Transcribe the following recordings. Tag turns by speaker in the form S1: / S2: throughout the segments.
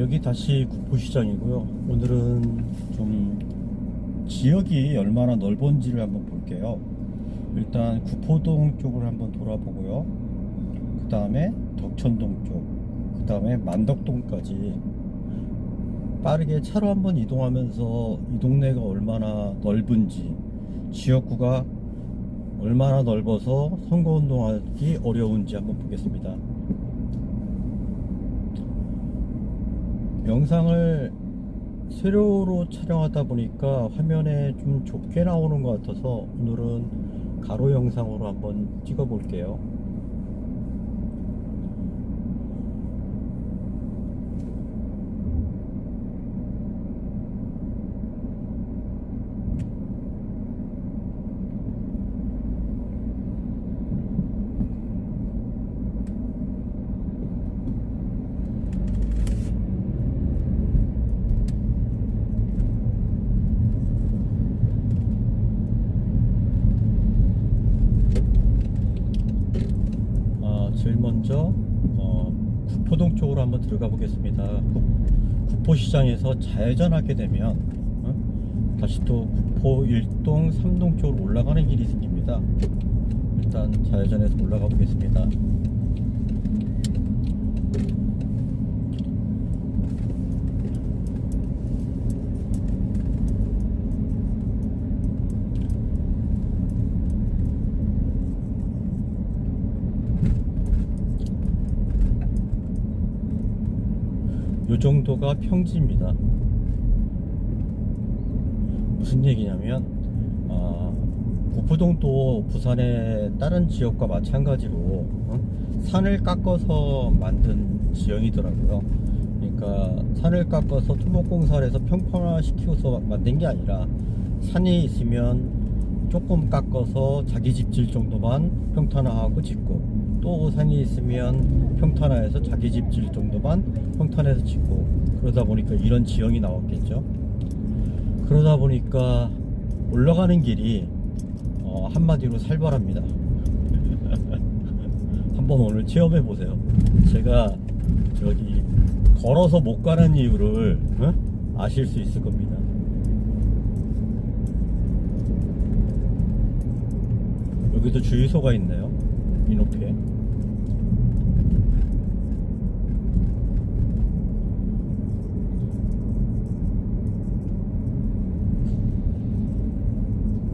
S1: 여기 다시 구포시장이고요. 오늘은 좀 지역이 얼마나 넓은지를 한번 볼게요. 일단 구포동 쪽을 한번 돌아보고요. 그 다음에 덕천동 쪽, 그 다음에 만덕동까지 빠르게 차로 한번 이동하면서 이 동네가 얼마나 넓은지, 지역구가 얼마나 넓어서 선거운동하기 어려운지 한번 보겠습니다. 영상을 세로로 촬영하다 보니까 화면에 좀 좁게 나오는 것 같아서 오늘은 가로 영상으로 한번 찍어 볼게요. 제일 먼저 구포동 쪽으로 한번 들어가 보겠습니다. 구포시장에서 좌회전하게 되면 다시 또 구포 1동, 3동 쪽으로 올라가는 길이 생깁니다. 일단 좌회전해서 올라가 보겠습니다. 요 정도가 평지입니다. 무슨 얘기냐면 구포동도 부산의 다른 지역과 마찬가지로 산을 깎아서 만든 지형이더라고요. 그러니까 산을 깎아서 토목공사를 해서 평평화시키고서 만든 게 아니라 산이 있으면 조금 깎아서 자기 집 질 정도만 평탄화하고 짓고, 또 산이 있으면 평탄화해서 자기 집 질 정도만 평탄해서 짓고, 그러다 보니까 이런 지형이 나왔겠죠. 그러다 보니까 올라가는 길이 한마디로 살벌합니다. 한번 오늘 체험해 보세요. 제가 저기 걸어서 못 가는 이유를 아실 수 있을 겁니다. 여기도 주유소가 있네요, 이 높이에.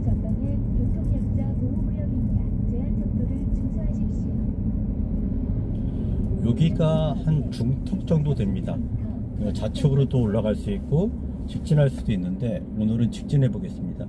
S2: 전방에 교통약자 보호구역입니다. 제한 속도를 준수하십시오.
S1: 여기가 한 중턱 정도 됩니다. 좌측으로도 올라갈 수 있고 직진할 수도 있는데 오늘은 직진해 보겠습니다.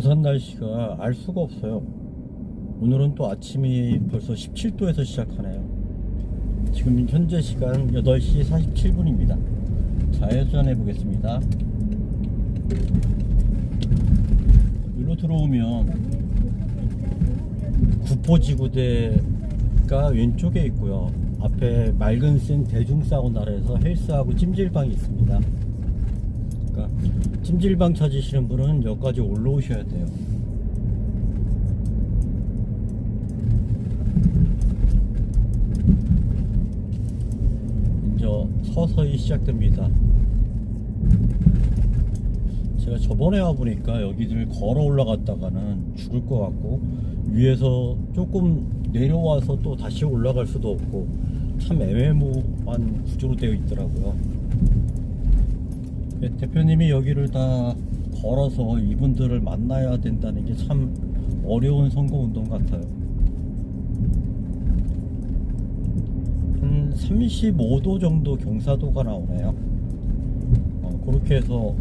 S1: 부산 날씨가 알 수가 없어요. 오늘은 또 아침이 벌써 17도에서 시작하네요. 지금 현재 시간 8시 47분입니다. 좌회전해 보겠습니다. 여기로 들어오면 구포지구대가 왼쪽에 있고요. 앞에 맑은 생 대중사우나에서 헬스하고 찜질방이 있습니다. 그러니까 찜질방 찾으시는 분은 여기까지 올라오셔야 돼요. 이제 서서히 시작됩니다. 제가 저번에 와보니까 여기를 걸어 올라갔다가는 죽을 것 같고, 위에서 조금 내려와서 또 다시 올라갈 수도 없고, 참 애매모호한 구조로 되어 있더라고요. 대표님이 여기를 다 걸어서 이분들을 만나야 된다는 게 참 어려운 선거운동 같아요. 한 35도 정도 경사도가 나오네요. 그렇게 해서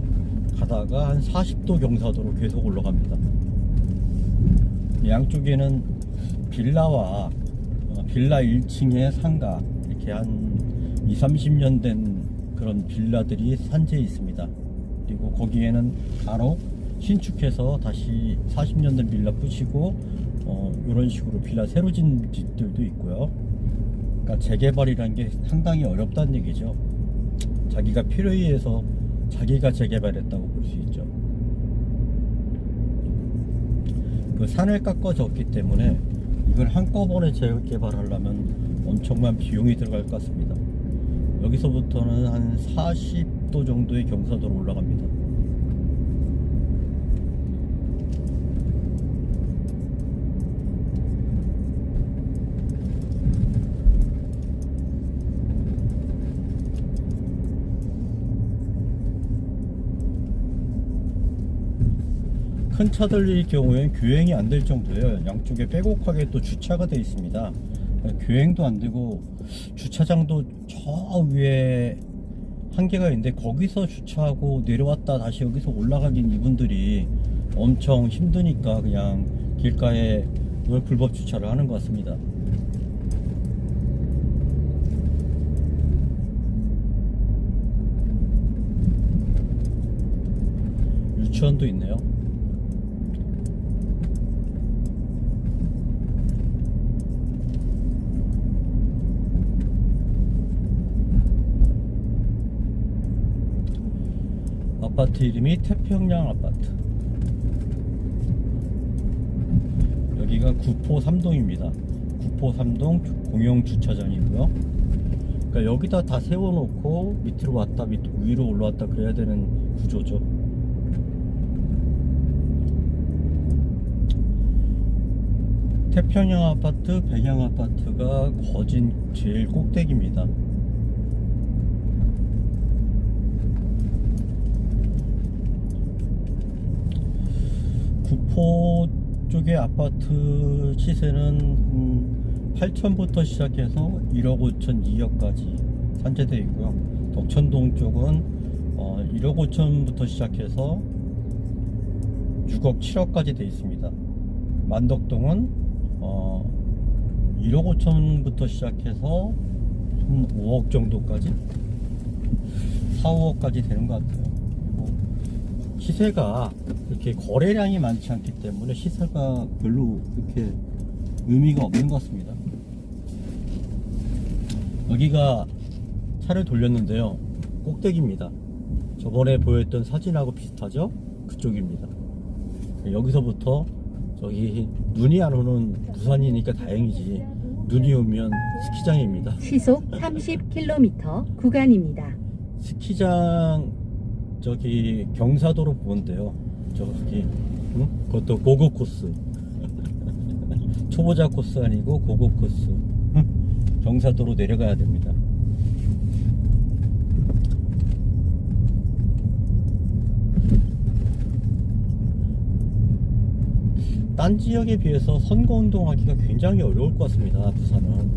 S1: 가다가 한 40도 경사도로 계속 올라갑니다. 양쪽에는 빌라와 빌라 1층의 상가, 이렇게 한 20-30년 된 그런 빌라들이 산재해 있습니다. 그리고 거기에는 간혹 신축해서 다시 40년 된 빌라 부시고 이런 식으로 빌라 새로 진 집들도 있고요. 그러니까 재개발이라는 게 상당히 어렵다는 얘기죠. 자기가 필요에 의해서 자기가 재개발했다고 볼 수 있죠. 그 산을 깎아졌기 때문에 이걸 한꺼번에 재개발하려면 엄청난 비용이 들어갈 것 같습니다. 여기서부터는 한 40도 정도의 경사도로 올라갑니다. 큰 차들일 경우엔 교행이 안 될 정도예요. 양쪽에 빼곡하게 또 주차가 되어 있습니다. 교행도 안 되고, 주차장도 저 위에 한 개가 있는데 거기서 주차하고 내려왔다 다시 여기서 올라가긴 이분들이 엄청 힘드니까 그냥 길가에 불법 주차를 하는 것 같습니다. 유치원도 있네요. 아파트 이름이 태평양 아파트. 여기가 구포 3동입니다. 구포 3동 공영 주차장이고요. 그러니까 여기다 다 세워놓고 밑으로 왔다 위로 올라왔다 그래야 되는 구조죠. 태평양 아파트, 백양 아파트가 거진 제일 꼭대기입니다. 구포 쪽의 아파트 시세는 8천부터 시작해서 1억 5천, 2억까지 산재되어 있고요. 덕천동 쪽은 1억 5천부터 시작해서 6억, 7억까지 되어 있습니다. 만덕동은 1억 5천부터 시작해서 한 5억 정도까지, 4, 5억까지 되는 것 같아요. 시세가 이렇게 거래량이 많지 않기 때문에 시세가 별로 이렇게 의미가 없는 것 같습니다. 여기가 차를 돌렸는데요, 꼭대기입니다. 저번에 보였던 사진하고 비슷하죠? 그쪽입니다. 여기서부터 저기 눈이 안 오는 부산이니까 다행이지, 눈이 오면 스키장입니다.
S3: 시속 30km 구간입니다.
S1: 스키장 저기 경사도로 보는데요, 저기 응? 그것도 고급 코스. 초보자 코스 아니고 고급 코스. 경사도로 내려가야 됩니다. 딴 지역에 비해서 선거운동 하기가 굉장히 어려울 것 같습니다, 부산은.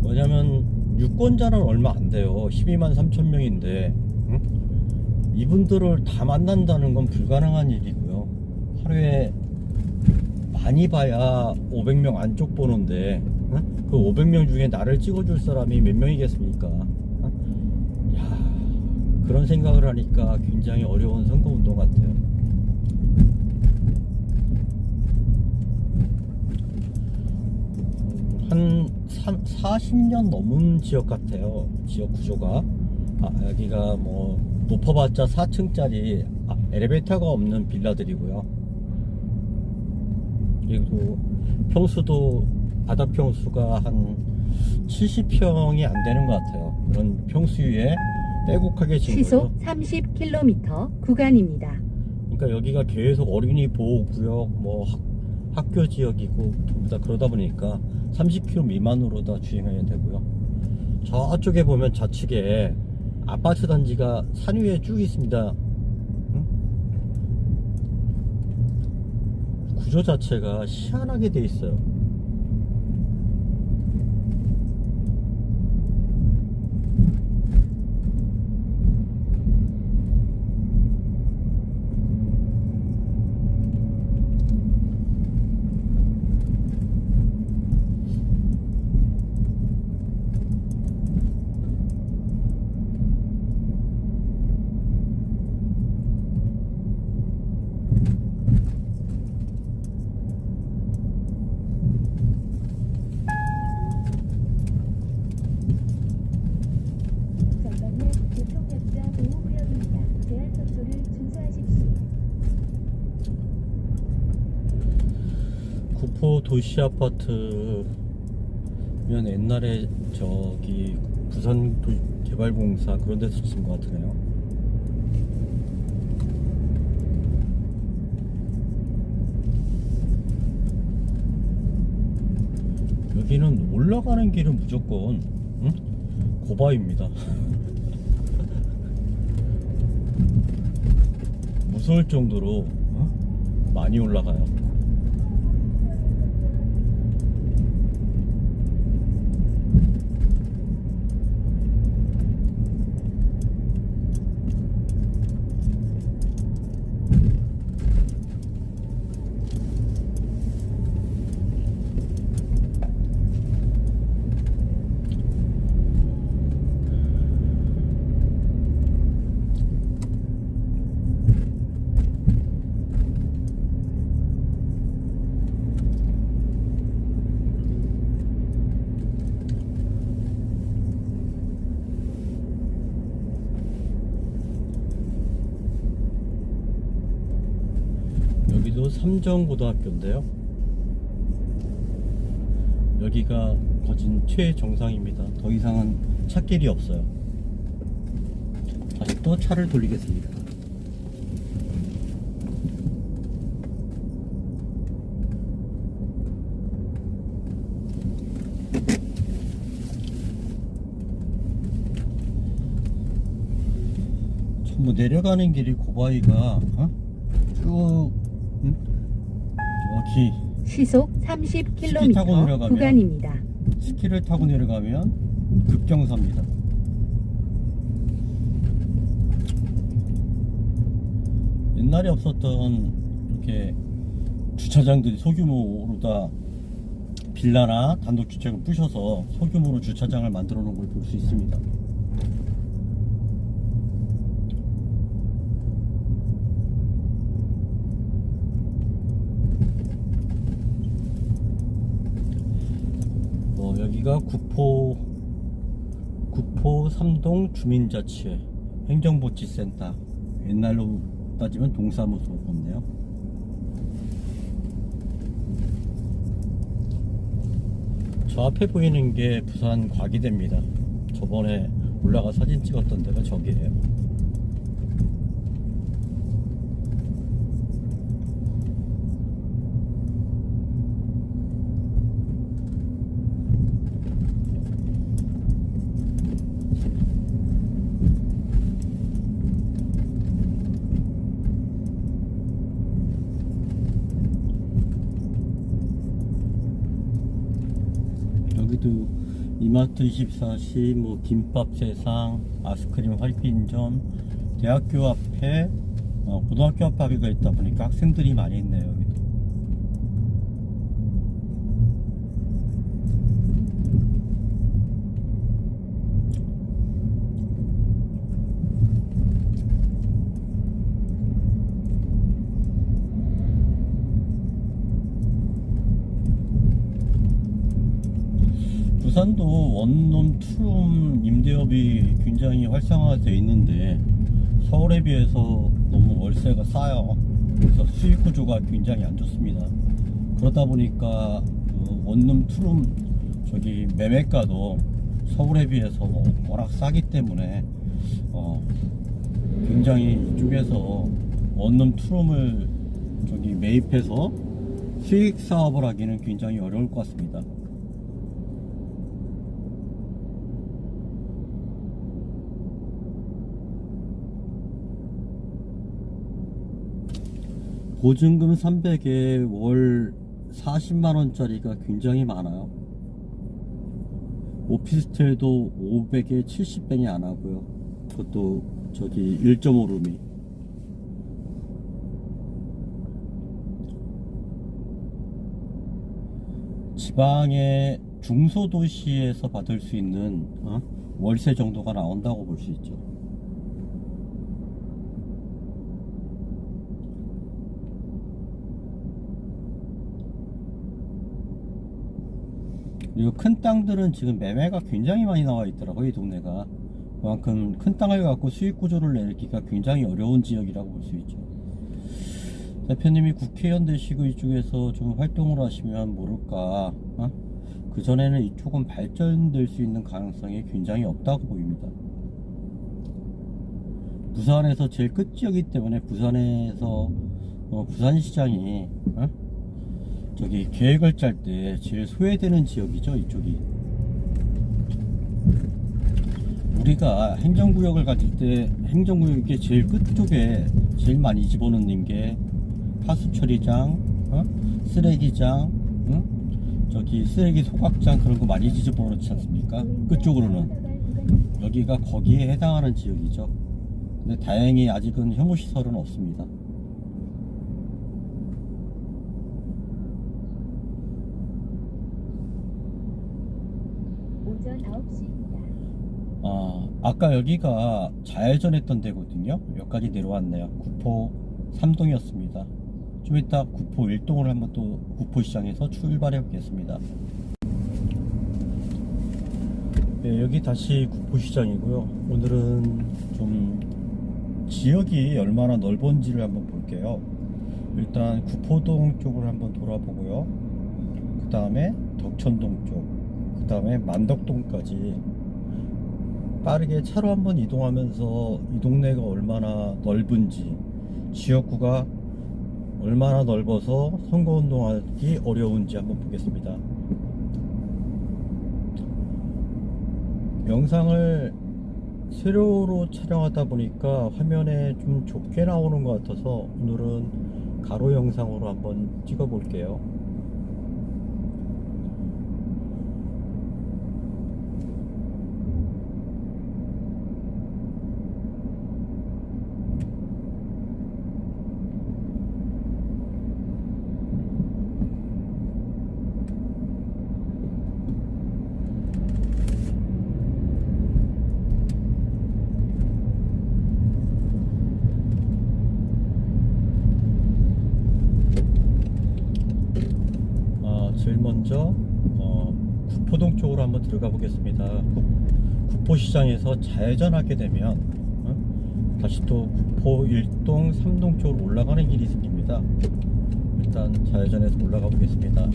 S1: 왜냐면 유권자는 얼마 안 돼요. 12만 3천 명인데 이분들을 다 만난다는 건 불가능한 일이고요. 하루에 많이 봐야 500명 안쪽 보는데 그 500명 중에 나를 찍어줄 사람이 몇 명이겠습니까? 야, 그런 생각을 하니까 굉장히 어려운 선거운동 같아요. 한 40년 넘은 지역 같아요. 지역 구조가. 여기가 뭐 높아봤자 4층짜리 엘리베이터가 없는 빌라들이고요. 그리고 평수도 바닥 평수가 한 70평이 안 되는 것 같아요. 그런 평수에 빼곡하게 지은 거죠.
S3: 시속 30km 구간입니다.
S1: 그러니까 여기가 계속 어린이 보호구역, 뭐 학교 지역이고 전부 다 그러다 보니까 30km 미만으로 다 주행해야 되고요. 저쪽에 보면 좌측에 아파트 단지가 산 위에 쭉 있습니다. 응? 구조 자체가 희한하게 돼 있어요.
S2: 전방은 교통약자 보호구역입니다. 제한 속도를 준수하십시오.
S1: 구포 도시 아파트면 옛날에 저기 부산 개발공사 그런 데서 쓴 것 같으네요. 여기는 올라가는 길은 무조건 고바입니다. 무서울 정도로 많이 올라가요. 여기도 삼정고등학교인데요. 여기가 거진 최정상입니다. 더 이상은 찾길이 없어요. 다시 또 차를 돌리겠습니다. 전부 내려가는 길이 고바위가 쭉 여기
S3: 시속
S1: 스키 타고
S3: 30km
S1: 내려가면
S3: 구간입니다.
S1: 스키를 타고 내려가면 급경사입니다. 옛날에 없었던 이렇게 주차장들이 소규모로 다 빌라나 단독주택을 부셔서 소규모로 주차장을 만들어 놓은 걸 볼 수 있습니다. 여기가 구포 삼동 주민자치회 행정복지센터, 옛날로 따지면 동사무소 같네요. 저 앞에 보이는 게 부산 과기대입니다. 저번에 올라가 사진 찍었던 데가 저기예요. 여기도 이마트24시, 뭐 김밥세상, 아스크림 활빈점, 대학교 앞에 고등학교 앞바위가 있다 보니까 학생들이 많이 있네요. 여기도. 부산도 원룸, 투룸 임대업이 굉장히 활성화되어 있는데 서울에 비해서 너무 월세가 싸요. 그래서 수익 구조가 굉장히 안 좋습니다. 그러다 보니까 그 원룸, 투룸 저기 매매가도 서울에 비해서 워낙 싸기 때문에 굉장히 이쪽에서 원룸, 투룸을 저기 매입해서 수익 사업을 하기는 굉장히 어려울 것 같습니다. 보증금 300에 월 40만원짜리가 굉장히 많아요. 오피스텔도 500에 70뱅이 안 하고요. 그것도 저기 1.5룸이. 지방의 중소도시에서 받을 수 있는 월세 정도가 나온다고 볼 수 있죠. 그리고 큰 땅들은 지금 매매가 굉장히 많이 나와 있더라고요. 이 동네가 그만큼 큰 땅을 갖고 수익 구조를 내기가 굉장히 어려운 지역이라고 볼 수 있죠. 대표님이 국회의원 되시고 이쪽에서 좀 활동을 하시면 모를까 그전에는 이쪽은 발전될 수 있는 가능성이 굉장히 없다고 보입니다. 부산에서 제일 끝지역이기 때문에 부산에서 부산시장이 저기 계획을 짤 때 제일 소외되는 지역이죠. 이쪽이 우리가 행정구역을 가질 때 행정구역의 제일 끝쪽에 제일 많이 집어넣는 게 하수처리장, 쓰레기장, 저기 쓰레기 소각장 그런 거 많이 집어넣지 않습니까? 끝쪽으로는 여기가 거기에 해당하는 지역이죠. 근데 다행히 아직은 혐오시설은 없습니다.
S2: 오전 9시입니다.
S1: 아까 여기가 좌회전했던 데거든요. 여기까지 내려왔네요. 구포 3동이었습니다. 좀 이따 구포 1동을 한번 또 구포시장에서 출발해 보겠습니다. 네, 여기 다시 구포시장이고요. 오늘은 좀 지역이 얼마나 넓은지를 한번 볼게요. 일단 구포동 쪽을 한번 돌아보고요. 그 다음에 덕천동 쪽, 그 다음에 만덕동까지 빠르게 차로 한번 이동하면서 이 동네가 얼마나 넓은지, 지역구가 얼마나 넓어서 선거운동하기 어려운지 한번 보겠습니다. 영상을 세로로 촬영하다 보니까 화면에 좀 좁게 나오는 것 같아서 오늘은 가로 영상으로 한번 찍어 볼게요. 제일 먼저 구포동 쪽으로 한번 들어가 보겠습니다. 구포시장에서 좌회전하게 되면 다시 또 구포 1동, 3동 쪽으로 올라가는 길이 생깁니다. 일단 좌회전해서 올라가 보겠습니다.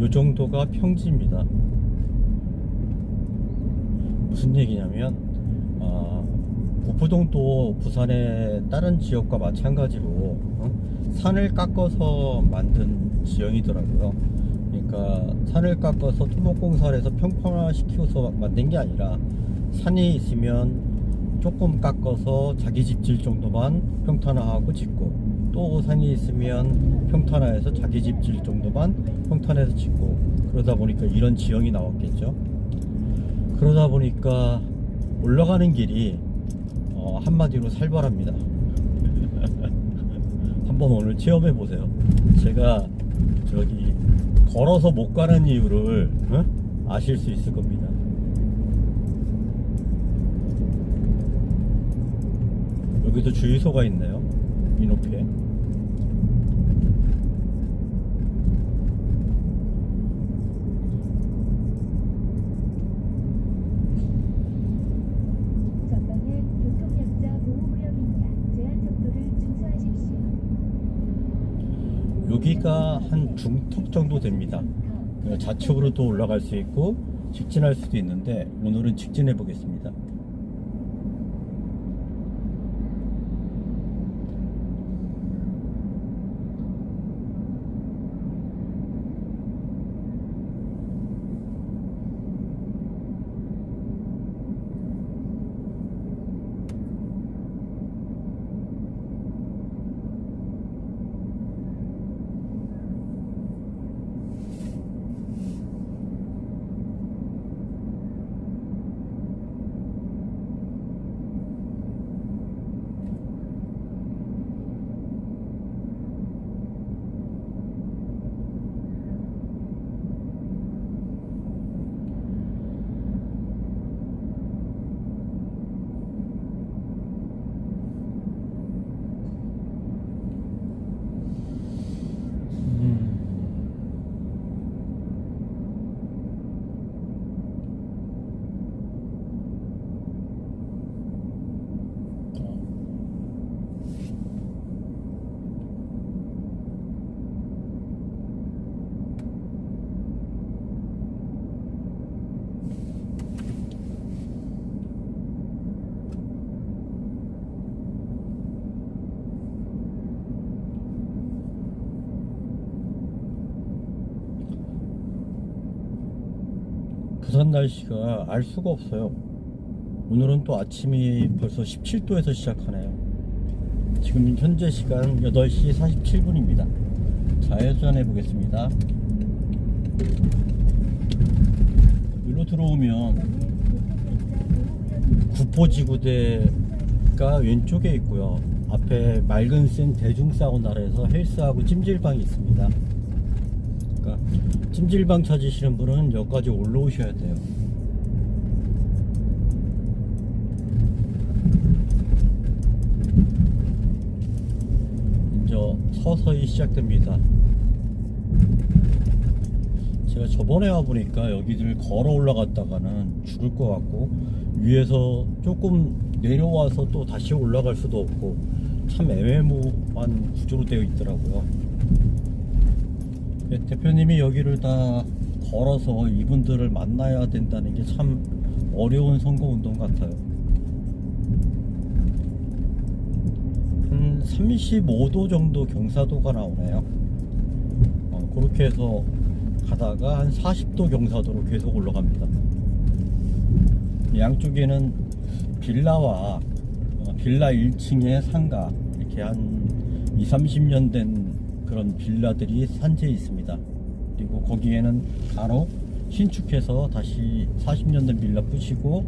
S1: 요 정도가 평지입니다. 무슨 얘기냐면 구포동도 부산의 다른 지역과 마찬가지로 산을 깎아서 만든 지형이더라고요. 그러니까 산을 깎아서 토목공사를 해서 평평화시켜서 만든 게 아니라 산이 있으면 조금 깎아서 자기 집 질 정도만 평탄화하고 짓고, 또 산이 있으면 평탄화해서 자기 집 질 정도만 평탄해서 짓고, 그러다 보니까 이런 지형이 나왔겠죠. 그러다 보니까 올라가는 길이 한마디로 살벌합니다. 한번 오늘 체험해 보세요. 제가 저기 걸어서 못 가는 이유를 아실 수 있을 겁니다. 여기도 주유소가 있네요. 이 높이에.
S2: 전방에 교통약자 보호구역입니다. 제한 속도를 준수하십시오.
S1: 여기가 한 중턱 정도 됩니다. 좌측으로도 올라갈 수 있고 직진할 수도 있는데 오늘은 직진해 보겠습니다. 부산 날씨가 알 수가 없어요. 오늘은 또 아침이 벌써 17도에서 시작하네요. 지금 현재 시간 8시 47분입니다. 좌회전해 보겠습니다. 여기로 들어오면 구포지구대가 왼쪽에 있고요. 앞에 맑은 생 대중사우나에서 헬스하고 찜질방이 있습니다. 그러니까 찜질방 찾으시는 분은 여기까지 올라오셔야 돼요. 이제 서서히 시작됩니다. 제가 저번에 와보니까 여기를 걸어 올라갔다가는 죽을 것 같고 위에서 조금 내려와서 또 다시 올라갈 수도 없고 참 애매모호한 구조로 되어 있더라고요. 대표님이 여기를 다 걸어서 이분들을 만나야 된다는 게 참 어려운 선거운동 같아요. 한 35도 정도 경사도가 나오네요. 그렇게 해서 가다가 한 40도 경사도로 계속 올라갑니다. 양쪽에는 빌라와 빌라 1층의 상가 이렇게 한 20-30년 된 그런 빌라들이 산재해 있습니다. 그리고 거기에는 간혹 신축해서 다시 40년 된 빌라 부시고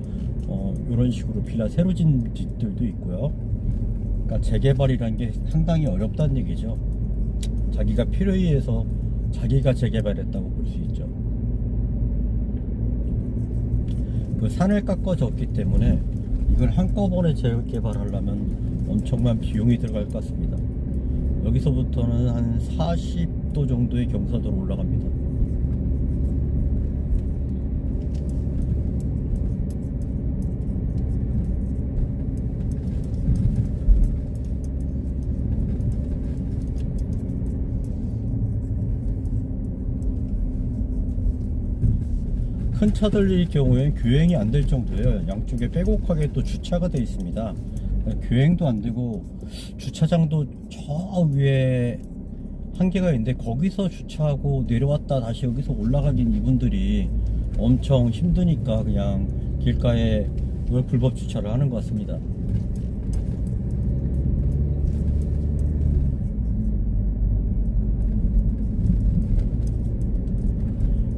S1: 이런 식으로 빌라 새로 진 집들도 있고요. 그러니까 재개발이라는 게 상당히 어렵다는 얘기죠. 자기가 필요에 의해서 자기가 재개발했다고 볼 수 있죠. 그 산을 깎아줬기 때문에 이걸 한꺼번에 재개발하려면 엄청난 비용이 들어갈 것 같습니다. 여기서부터는 한 40도 정도의 경사도로 올라갑니다. 큰 차들일 경우엔 교행이 안 될 정도예요. 양쪽에 빼곡하게 또 주차가 되어 있습니다. 교행도 안 되고 주차장도 저 위에 한 개가 있는데 거기서 주차하고 내려왔다 다시 여기서 올라가긴 이분들이 엄청 힘드니까 그냥 길가에 불법 주차를 하는 것 같습니다.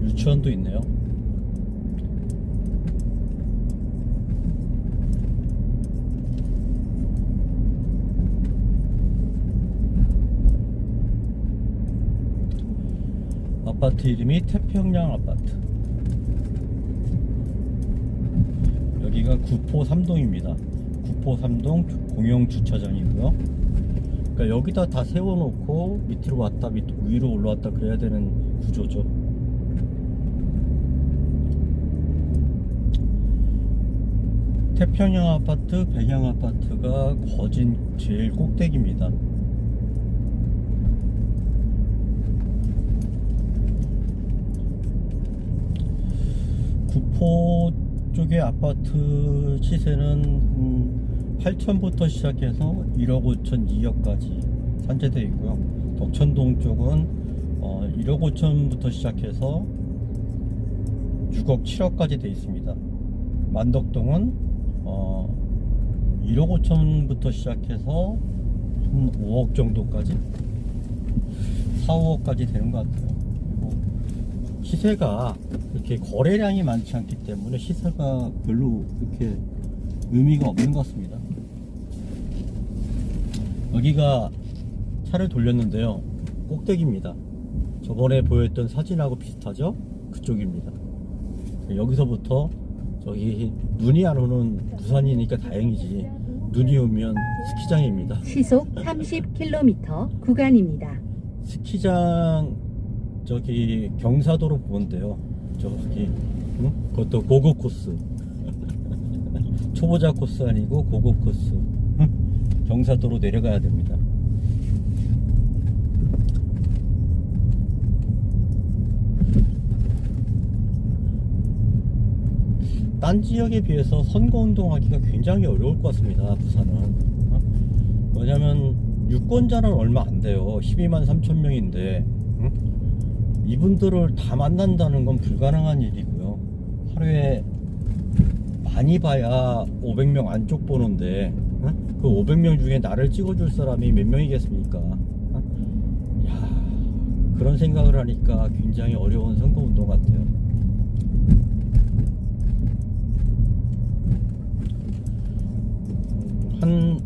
S1: 유치원도 있네요. 아파트 이름이 태평양 아파트. 여기가 구포 3동입니다. 구포 3동 공영 주차장이고요. 그러니까 여기다 다 세워놓고 밑으로 왔다 위로 올라왔다 그래야 되는 구조죠. 태평양 아파트, 백양 아파트가 거진 제일 꼭대기입니다. 구포 쪽의 아파트 시세는 8천부터 시작해서 1억 5천, 2억까지 산재되어 있고요. 덕천동 쪽은 1억 5천부터 시작해서 6억, 7억까지 되어 있습니다. 만덕동은 1억 5천부터 시작해서 한 5억 정도까지, 4, 5억까지 되는 것 같아요. 그리고 시세가 이렇게 거래량이 많지 않기 때문에 시세가 별로 이렇게 의미가 없는 것 같습니다. 여기가 차를 돌렸는데요, 꼭대기입니다. 저번에 보였던 사진하고 비슷하죠? 그쪽입니다. 여기서부터 저기 눈이 안 오는 부산이니까 다행이지, 눈이 오면 스키장입니다.
S3: 시속 30km 구간입니다.
S1: 스키장 저기 경사도로 보면 돼요. 저기 응? 그것도 고급 코스. 초보자 코스 아니고 고급 코스. 경사도로 내려가야 됩니다. 딴 지역에 비해서 선거운동하기가 굉장히 어려울 것 같습니다. 부산은. 왜냐면 유권자는 얼마 안 돼요. 12만 3천 명인데 이분들을 다 만난다는 건 불가능한 일이고요. 하루에 많이 봐야 500명 안쪽 보는데 그 500명 중에 나를 찍어줄 사람이 몇 명이겠습니까? 야, 그런 생각을 하니까 굉장히 어려운 선거운동 같아요. 한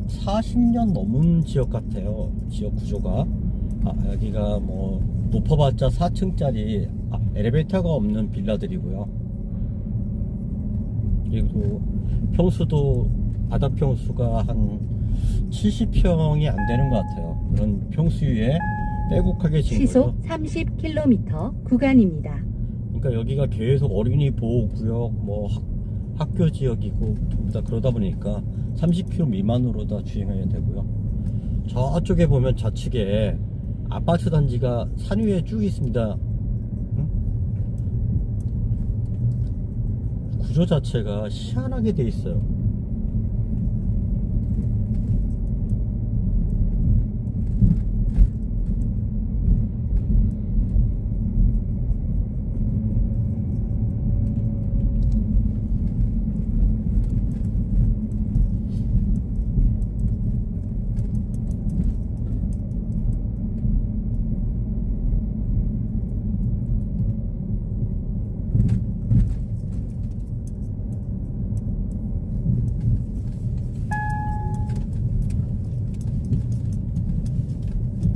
S1: 40년 넘은 지역 같아요. 지역 구조가. 여기가 뭐 높아봤자 4층짜리 엘리베이터가 없는 빌라들이고요. 그리고 평수도 바닥 평수가 한 70평이 안 되는 것 같아요. 그런 평수에 빼곡하게 지은 거죠.
S3: 시속 30km 구간입니다.
S1: 그러니까 여기가 계속 어린이 보호구역, 뭐 학교 지역이고 전부 다 그러다 보니까 30km 미만으로 다 주행해야 되고요. 저쪽에 보면 좌측에 아파트 단지가 산 위에 쭉 있습니다. 구조 자체가 희한하게 돼 있어요.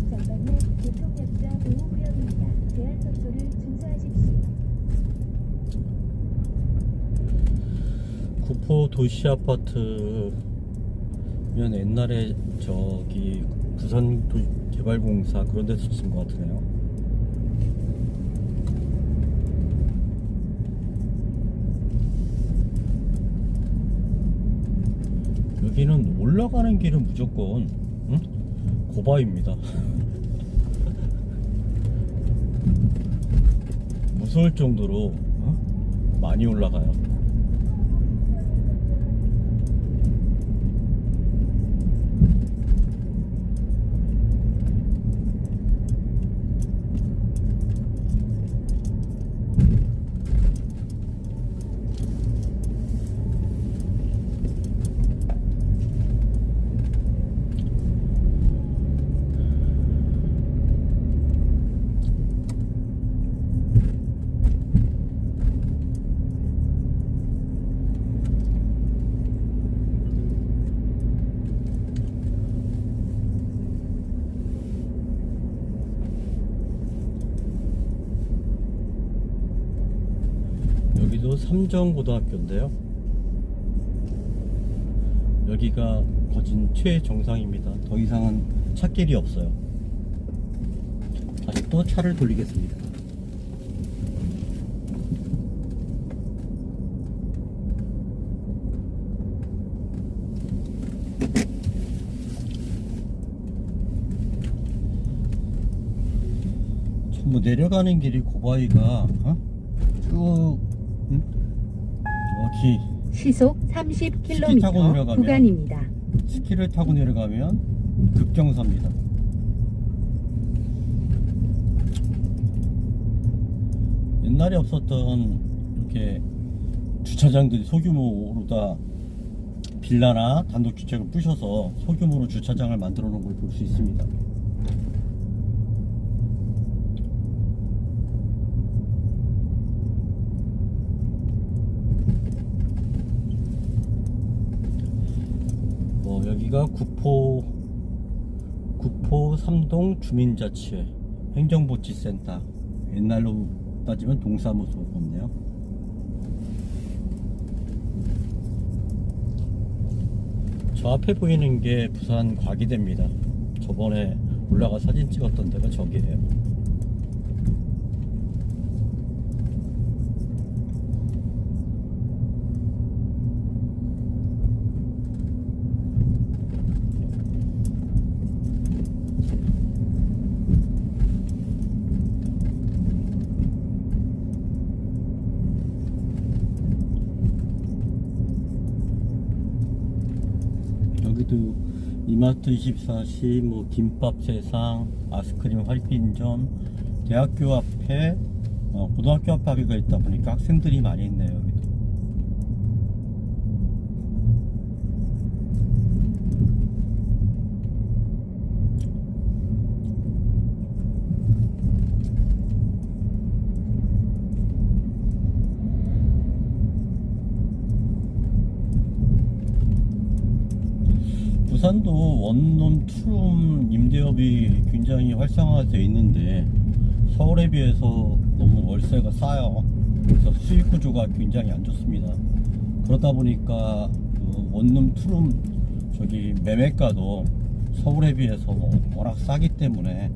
S2: 전방은 교통약자 보호구역입니다. 제한 속도를 준수하십시오.
S1: 구포 도시 아파트면 옛날에 저기 부산 개발공사 그런 데서 지은 것 같으네요. 여기는 올라가는 길은 무조건 고바입니다. 무서울 정도로 많이 올라가요. 구포 삼정고등학교인데요. 여기가 거진 최정상입니다. 더 이상은 찻길이 없어요. 다시 또 차를 돌리겠습니다. 전부 내려가는 길이 고바위가 쭉 여기
S3: 시속
S1: 스키 타고
S3: 30km
S1: 내려가면
S3: 구간입니다.
S1: 스키를 타고 내려가면 급경사입니다. 옛날에 없었던 이렇게 주차장들이 소규모로 다 빌라나 단독주택을 부셔서 소규모로 주차장을 만들어 놓은 걸 볼 수 있습니다. 여기가 구포 삼동 주민자치회 행정복지센터, 옛날로 따지면 동사무소였네요. 저 앞에 보이는 게 부산 과기대입니다. 저번에 올라가 사진 찍었던 데가 저기예요. 여기도 이마트 24시, 뭐 김밥 세상, 아이스크림 활빈점, 대학교 앞에 고등학교 앞에 하기가 있다 보니까 학생들이 많이 있네요. 여기도. 부산도 원룸, 투룸 임대업이 굉장히 활성화되어 있는데 서울에 비해서 너무 월세가 싸요. 그래서 수익 구조가 굉장히 안 좋습니다. 그러다 보니까 그 원룸, 투룸 저기 매매가도 서울에 비해서 워낙 싸기 때문에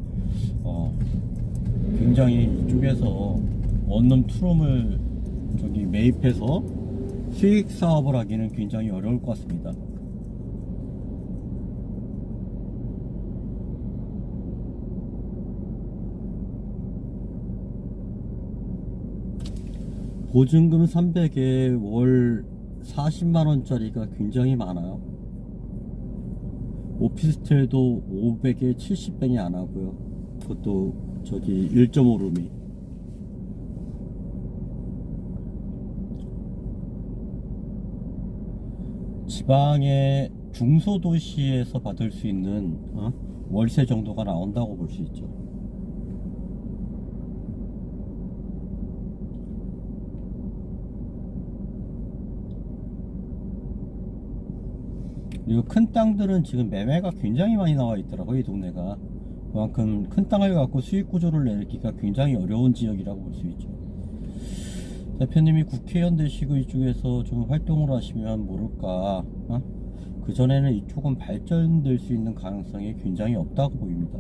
S1: 굉장히 이쪽에서 원룸, 투룸을 저기 매입해서 수익 사업을 하기는 굉장히 어려울 것 같습니다. 보증금 300에 월 40만원짜리가 굉장히 많아요. 오피스텔도 500에 70뱅이 안 하고요. 그것도 저기 1.5룸이. 지방의 중소도시에서 받을 수 있는 월세 정도가 나온다고 볼 수 있죠. 그리고 큰 땅들은 지금 매매가 굉장히 많이 나와 있더라고요. 이 동네가 그만큼 큰 땅을 갖고 수익 구조를 내기가 굉장히 어려운 지역이라고 볼 수 있죠. 대표님이 국회의원 되시고 이쪽에서 좀 활동을 하시면 모를까 그전에는 이쪽은 발전될 수 있는 가능성이 굉장히 없다고 보입니다.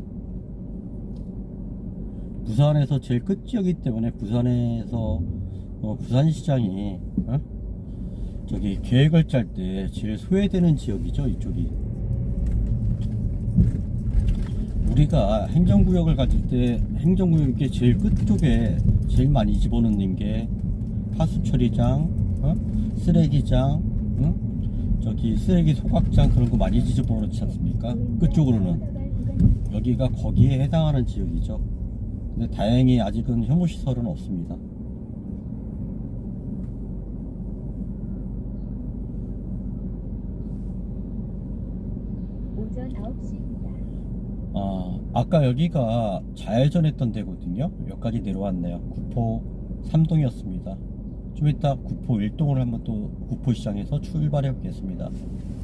S1: 부산에서 제일 끝지역이기 때문에 부산에서 부산시장이 저기 계획을 짤 때 제일 소외되는 지역이죠. 이쪽이 우리가 행정구역을 가질 때 행정구역의 제일 끝쪽에 제일 많이 집어넣는 게 하수처리장, 쓰레기장, 저기 쓰레기 소각장 그런 거 많이 집어넣지 않습니까? 끝쪽으로는 여기가 거기에 해당하는 지역이죠. 근데 다행히 아직은 혐오시설은 없습니다.
S2: 오전 9시입니다.
S1: 아까 여기가 좌회전했던 데거든요. 여기까지 내려왔네요. 구포 3동이었습니다. 좀 이따 구포 1동을 한번 또 구포시장에서 출발해 보겠습니다.